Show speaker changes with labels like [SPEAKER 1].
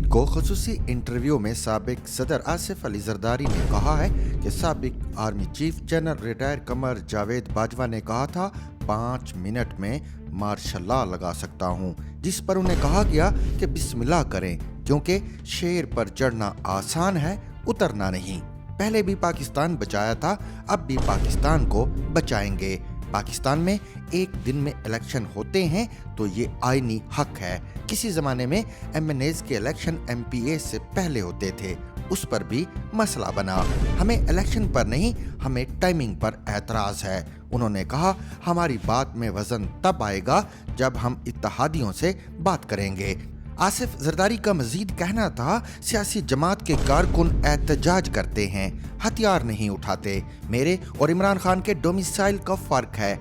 [SPEAKER 1] मजीद को खसूसी इंटरव्यू में साबिक सदर आसिफ अली जरदारी ने कहा है कि साबिक army chief general retire Qamar Javed Bajwa ने कहा था 5 मिनट में मार्शल लॉ लगा सकता हूं, जिस पर उन्हें कहा गया कि बिस्मिल्लाह करें क्योंकि शेर पर चढ़ना आसान है, उतरना नहीं। पहले भी पाकिस्तान बचाया था, अब भी पाकिस्तान को बचाएंगे। पाकिस्तान में एक दिन में इलेक्शन होते हैं तो ये आईनी हक है। किसी ज़माने में MNAs के इलेक्शन MPA से पहले होते थे, उस पर भी मसला बना। हमें इलेक्शन पर नहीं, हमें टाइमिंग पर एतराज़ है। उन्होंने कहा, हमारी बात में वज़न तब आएगा जब हम इत्तेहादियों से बात करेंगे। आसिफ जरदारी का मजीद कहना था, सियासी जमात के कारकुन एहतजाज करते हैं, हथियार नहीं उठाते। मेरे और इमरान खान के डोमिसाइल का फर्क है।